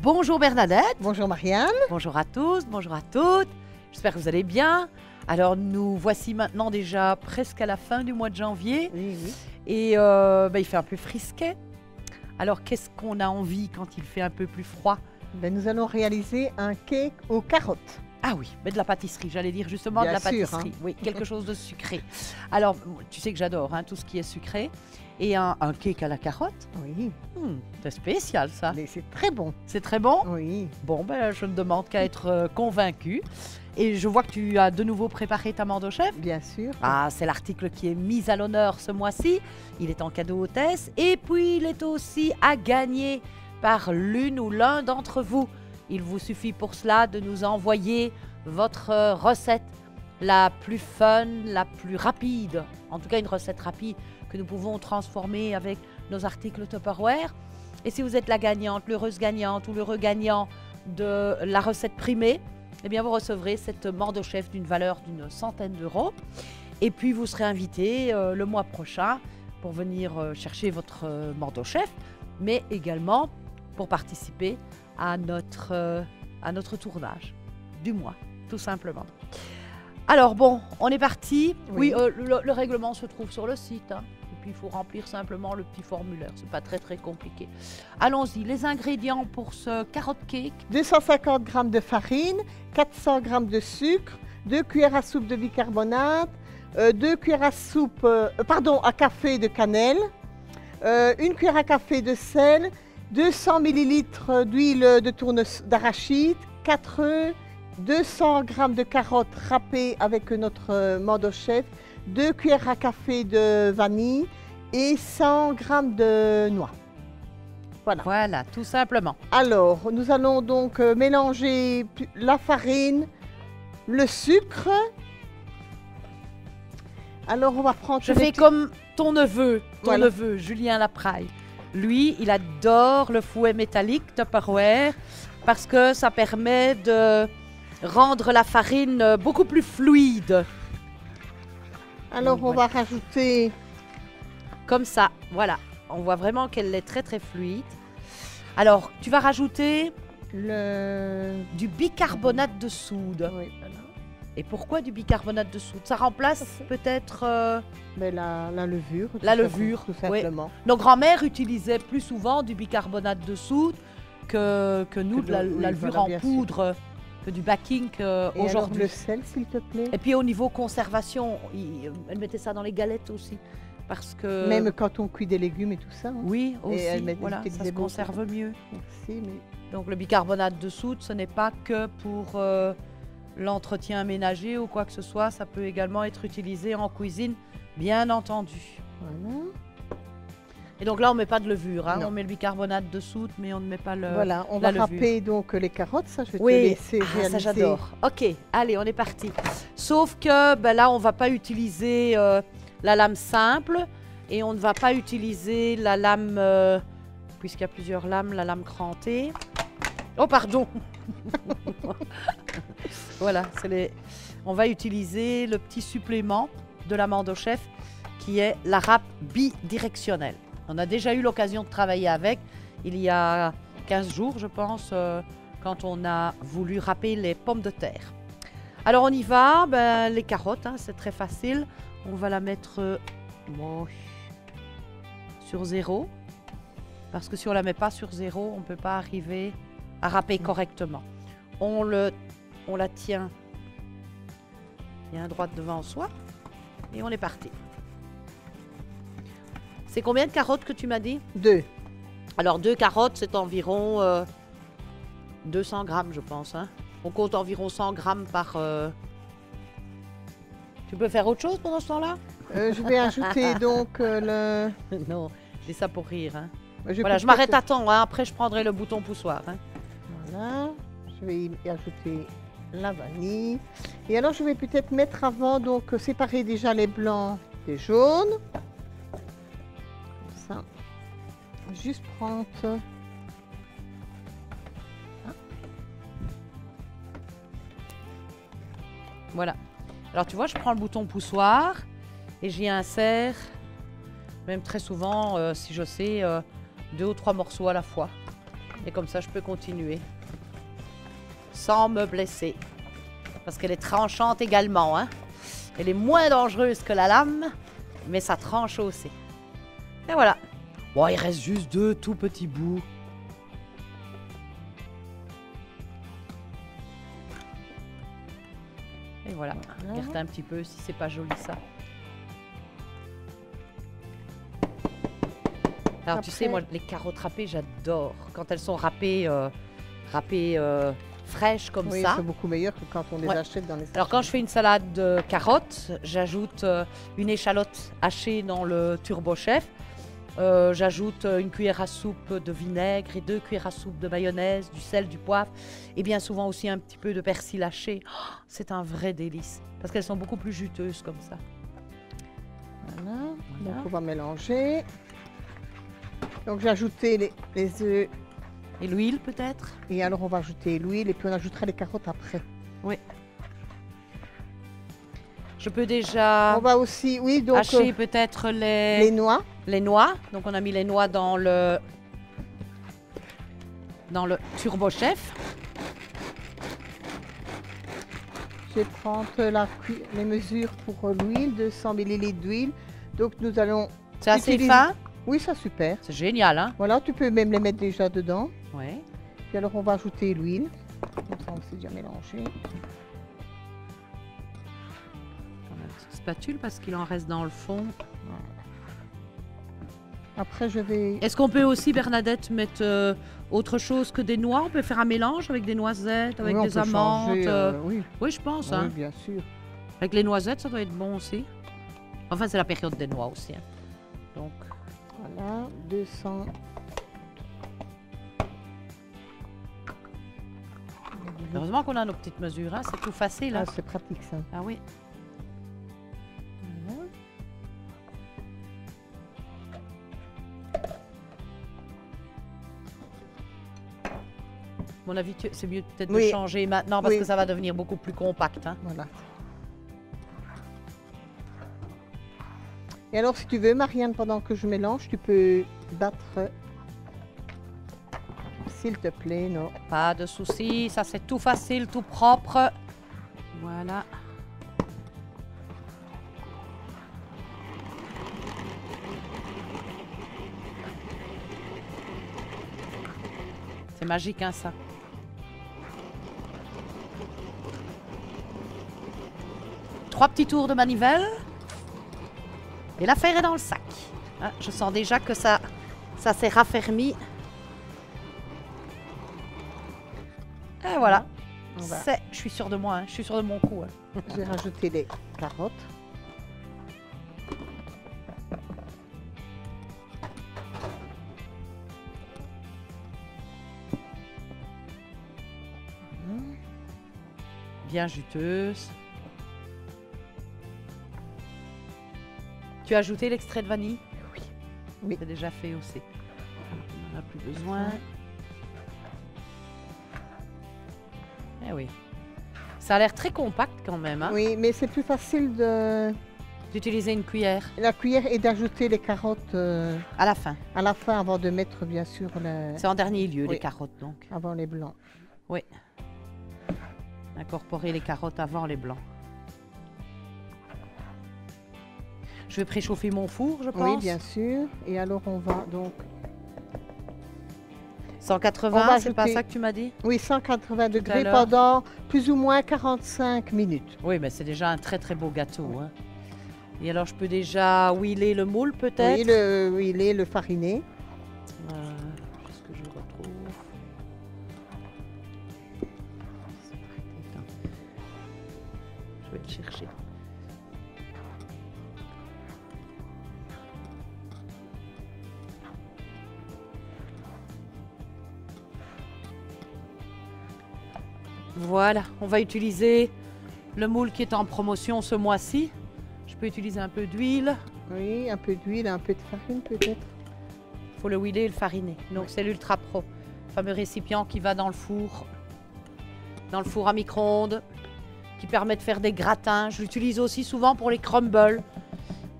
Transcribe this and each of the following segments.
Bonjour Bernadette. Bonjour Marianne. Bonjour à tous, bonjour à toutes. J'espère que vous allez bien. Alors nous voici maintenant déjà presque à la fin du mois de janvier. Oui, oui. Et il fait un peu frisquet. Alors qu'est-ce qu'on a envie quand il fait un peu plus froid? Nous allons réaliser un cake aux carottes. Ah oui, mais de la pâtisserie, j'allais dire justement Bien de la sûr, pâtisserie. Oui, quelque chose de sucré. Alors, tu sais que j'adore tout ce qui est sucré. Et un cake à la carotte, Oui, c'est spécial ça. mais c'est très bon. C'est très bon. Oui. Bon, je ne demande qu'à être convaincue. Et je vois que tu as de nouveau préparé ta mande au chef. Bien sûr. Ah, c'est l'article qui est mis à l'honneur ce mois-ci. Il est en cadeau hôtesse. Et puis, il est aussi à gagner par l'une ou l'un d'entre vous. Il vous suffit pour cela de nous envoyer votre recette la plus fun, la plus rapide. En tout cas, une recette rapide que nous pouvons transformer avec nos articles Tupperware. Et si vous êtes la gagnante, l'heureuse gagnante ou l'heureux gagnant de la recette primée, eh bien, vous recevrez cette mande au chef d'une valeur d'une centaine d'euros. Et puis, vous serez invité le mois prochain pour venir chercher votre mande au chef, mais également pour participer à notre tournage du mois, tout simplement. Alors bon, on est parti. Oui, le règlement se trouve sur le site. Et puis, il faut remplir simplement le petit formulaire. C'est pas très, très compliqué. Allons-y, les ingrédients pour ce carotte cake. 250 g de farine, 400 g de sucre, 2 cuillères à soupe de bicarbonate, 2 cuillères à café de cannelle, 1 cuillère à café de sel, 200 ml d'huile de tournesol d'arachide, 4 œufs, 200 g de carottes râpées avec notre mande au chef, 2 cuillères à café de vanille et 100 g de noix. Voilà. Voilà, tout simplement. Alors, nous allons donc mélanger la farine, le sucre. Alors, on va prendre... Je fais comme ton neveu, Julien Lapraille. Lui, il adore le fouet métallique Tupperware parce que ça permet de rendre la farine beaucoup plus fluide. Alors, on va rajouter... Comme ça, voilà. On voit vraiment qu'elle est très, très fluide. Alors, tu vas rajouter du bicarbonate de soude. Oui, voilà. Et pourquoi du bicarbonate de soude? Ça remplace peut-être... Mais la levure. La levure, tout simplement. Oui. Nos grands-mères utilisaient plus souvent du bicarbonate de soude que nous, de la levure en poudre, que du baking aujourd'hui. Le sel, s'il te plaît. Et puis au niveau conservation, elles mettaient ça dans les galettes aussi. Parce que... Même quand on cuit des légumes et tout ça. Oui, aussi, voilà, ça se conserve mieux. Merci, mais... Donc le bicarbonate de soude, ce n'est pas que pour l'entretien ménager ou quoi que ce soit, ça peut également être utilisé en cuisine, bien entendu. Voilà. Et donc là, on ne met pas de levure, Non. on met le bicarbonate de soude, mais on ne met pas la Voilà, on va levure. râper donc les carottes, ça je vais te Oui, laisser réaliser. ça j'adore. Ok, allez, on est parti. Sauf que là, on ne va pas utiliser la lame simple et on ne va pas utiliser la lame, puisqu'il y a plusieurs lames, la lame crantée. Oh, pardon. Voilà, on va utiliser le petit supplément de la mande au chef qui est la râpe bidirectionnelle. On a déjà eu l'occasion de travailler avec il y a 15 jours, je pense, quand on a voulu râper les pommes de terre. Alors on y va, les carottes, c'est très facile. On va la mettre sur 0, parce que si on ne la met pas sur 0, on ne peut pas arriver à râper correctement. On la tient bien droite devant soi et on est parti. C'est combien de carottes que tu m'as dit? 2. Alors 2 carottes, c'est environ 200 grammes, je pense. On compte environ 100 grammes par... Tu peux faire autre chose pendant ce temps-là? Je vais ajouter donc le... Non, je dis ça pour rire. Je m'arrête à temps, après je prendrai le bouton poussoir. Voilà, je vais y ajouter la vanille. Et alors je vais peut-être mettre avant, donc séparer déjà les blancs des jaunes. Comme ça. Juste prendre... Voilà. Alors tu vois, je prends le bouton poussoir et j'y insère, même très souvent, si je sais, 2 ou 3 morceaux à la fois. Et comme ça, je peux continuer. Sans me blesser. Parce qu'elle est tranchante également. Hein. Elle est moins dangereuse que la lame, mais ça tranche aussi. Et voilà. Bon, il reste juste 2 tout petits bouts. Et voilà. Regardez un petit peu si c'est pas joli ça. Alors tu sais, moi, les carottes râpées, j'adore. Quand elles sont râpées, fraîches comme Oui, ça. c'est beaucoup meilleur que quand on les achète dans les sachets. Alors quand je fais une salade de carottes, j'ajoute une échalote hachée dans le turbo chef. J'ajoute une cuillère à soupe de vinaigre et 2 cuillères à soupe de mayonnaise, du sel, du poivre et bien souvent aussi un petit peu de persil haché. Oh, c'est un vrai délice parce qu'elles sont beaucoup plus juteuses comme ça. Voilà. Donc on va mélanger. Donc j'ai ajouté les œufs. Et l'huile peut-être? Et alors on va ajouter l'huile et puis on ajoutera les carottes après. Oui. Je peux déjà on va aussi, oui, donc hacher peut-être les noix. Les noix. Donc on a mis les noix dans le turbo chef. Je vais prendre les mesures pour l'huile, 200 ml d'huile. Donc nous allons... C'est assez fin? Oui, ça super. C'est génial, hein? Voilà, tu peux même les mettre déjà dedans. Oui. Puis alors on va ajouter l'huile. Comme ça on s'est déjà mélangé. On a une petite spatule parce qu'il en reste dans le fond. Après je vais... Est-ce qu'on peut aussi, Bernadette, mettre autre chose que des noix? On peut faire un mélange avec des noisettes, avec des amandes. Oui. Oui, je pense. Oui, Hein. bien sûr. Avec les noisettes, ça doit être bon aussi. Enfin, c'est la période des noix aussi. Hein. Donc, voilà, 200. heureusement qu'on a nos petites mesures. Hein. C'est tout facile. Hein. Ah, c'est pratique ça. Ah oui. Voilà. À mon avis, c'est mieux peut-être Oui. de changer maintenant parce Oui. que ça va devenir beaucoup plus compact. Hein. Voilà. Et alors, si tu veux, Marianne, pendant que je mélange, tu peux battre, s'il te plaît, non? Pas de souci, ça c'est tout facile, tout propre. Voilà. C'est magique, hein, ça. Trois petits tours de manivelle. Et l'affaire est dans le sac. Ah, je sens déjà que ça s'est raffermi. Et voilà. Je suis sûre de moi, hein. Je suis sûre de mon coup. Hein. Je vais rajouter les carottes. Bien juteuse. Tu as ajouté l'extrait de vanille? Oui. Oui. C'est déjà fait aussi. On n'en a plus besoin. Eh oui. Ça a l'air très compact quand même. Hein? Oui, mais c'est plus facile D'utiliser une cuillère. la cuillère et d'ajouter les carottes À la fin. à la fin avant de mettre, bien sûr, C'est en dernier lieu, Oui. les carottes donc. avant les blancs. Oui. Incorporer les carottes avant les blancs. Je vais préchauffer mon four, je pense. Oui, bien sûr. Et alors, on va donc... 180, c'est pas ajouter- ça que tu m'as dit? Oui, 180 degrés l'heure. pendant plus ou moins 45 minutes. Oui, mais c'est déjà un très très beau gâteau. Hein. Et alors, je peux déjà huiler le moule peut-être? Oui, le fariné. Qu'est-ce que je retrouve? Je vais le chercher. Voilà, on va utiliser le moule qui est en promotion ce mois-ci. Je peux utiliser un peu d'huile. Oui, un peu d'huile, un peu de farine peut-être. Il faut le huiler et le fariner. Donc c'est l'Ultra Pro, fameux récipient qui va dans le four à micro-ondes, qui permet de faire des gratins. Je l'utilise aussi souvent pour les crumbles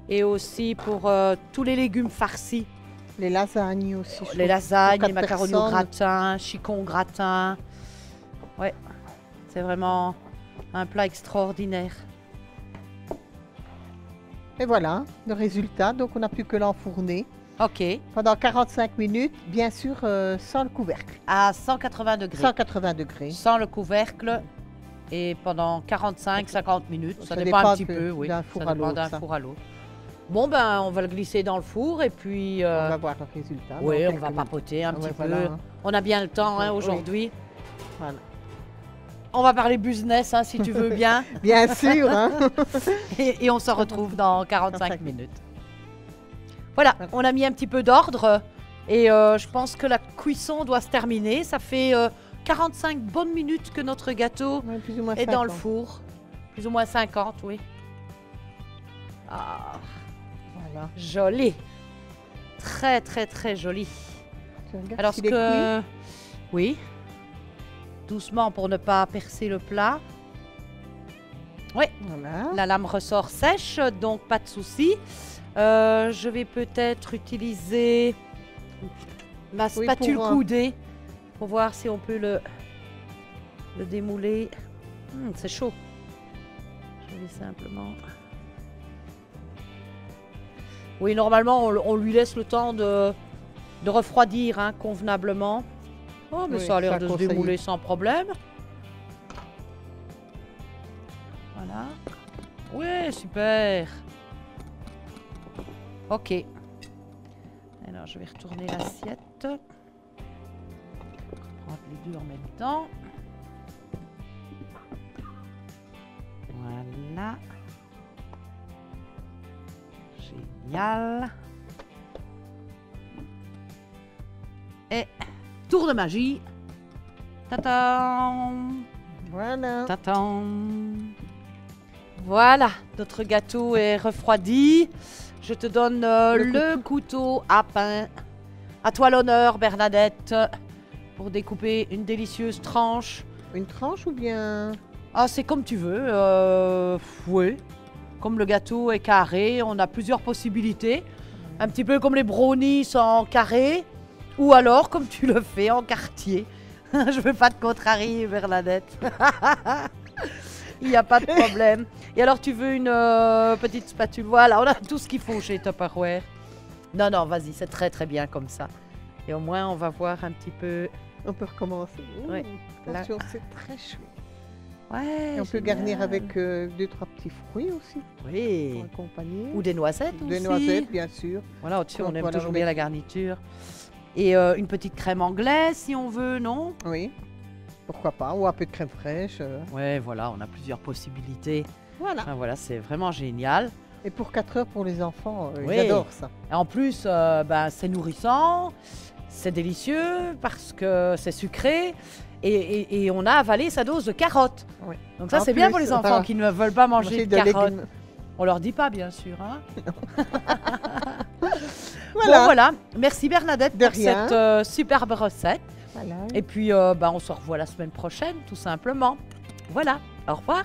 et aussi pour tous les légumes farcis. Les lasagnes aussi. je Les trouve, lasagnes, pour les quatre macaronis au personnes. gratin, chicon au gratin. Ouais, c'est vraiment un plat extraordinaire. Et voilà, le résultat. Donc, on n'a plus que l'enfourner Ok, pendant 45 minutes, bien sûr, sans le couvercle. à 180 degrés. 180 degrés. Sans le couvercle et pendant 45-50 minutes. Ça Ça dépend un dépend petit peu, oui. d'un four Ça à dépend l'autre, d'un ça. four à l'autre. Bon, ben, on va le glisser dans le four et puis... On va voir le résultat. oui, dans on va quelques papoter un minutes. petit Ouais, peu. voilà, hein. On a bien le temps hein, Oui. aujourd'hui. Voilà. On va parler business, hein, si tu veux bien. Bien sûr, hein. Et on se retrouve dans 45 45 minutes. Voilà, on a mis un petit peu d'ordre et je pense que la cuisson doit se terminer. Ça fait 45 bonnes minutes que notre gâteau Ouais, plus ou moins est dans le 50. four. Plus ou moins 50, oui. Ah, Voilà. joli. Très, très, très joli. Tu regardes Alors, s'il est cuit. oui. Doucement pour ne pas percer le plat. Voilà. La lame ressort sèche, donc pas de souci. Je vais peut-être utiliser ma Oui, spatule pour, coudée pour voir si on peut le démouler. C'est chaud. Je vais simplement... Oui, normalement, on lui laisse le temps de refroidir hein, convenablement. Oh, mais Oui, ça a l'air ça de se conseille. démouler sans problème. Voilà. Ouais, super. Ok. Alors, je vais retourner l'assiette. Prendre les deux en même temps. Voilà. Génial. Et tour de magie. Tatam. Voilà. Tatam. Voilà, notre gâteau est refroidi. Je te donne le couteau à pain. À toi l'honneur, Bernadette, pour découper une délicieuse tranche. Une tranche ou bien... Ah, c'est comme tu veux. Oui. Comme le gâteau est carré, on a plusieurs possibilités. Un petit peu comme les brownies en carré. Ou alors, comme tu le fais, en quartier. Je veux pas te contrarier, Bernadette. Il n'y a pas de problème. Et alors, tu veux une petite spatule? Voilà, on a tout ce qu'il faut chez Tupperware. Non, non, vas-y, c'est très très bien comme ça. Et au moins, on va voir un petit peu... On peut recommencer. Ouh, Ouais. Là. attention, c'est très chouette. Ouais, Et on peut génial. garnir avec 2-3 petits fruits aussi Oui. pour accompagner. Ou des noisettes aussi. Des noisettes, bien sûr. Voilà, au-dessus, on Donc aime voilà, toujours vous bien la mettez- garniture. Et une petite crème anglaise, si on veut, non? Oui. Pourquoi pas. Ou un peu de crème fraîche. Ouais, voilà, on a plusieurs possibilités. Voilà. Enfin, voilà, c'est vraiment génial. Et pour 4 heures pour les enfants, Oui. ils adorent ça. Et en plus, ben, c'est nourrissant, c'est délicieux parce que c'est sucré. Et on a avalé sa dose de carottes. Oui. Donc ça, En c'est bien plus, pour les enfants qui ne veulent pas manger de carottes. légumes. On leur dit pas, bien sûr. Hein. Voilà. Bon, voilà. Merci Bernadette De pour rien. cette superbe recette. Voilà. Et puis, ben, on se revoit la semaine prochaine, tout simplement. Voilà. Au revoir.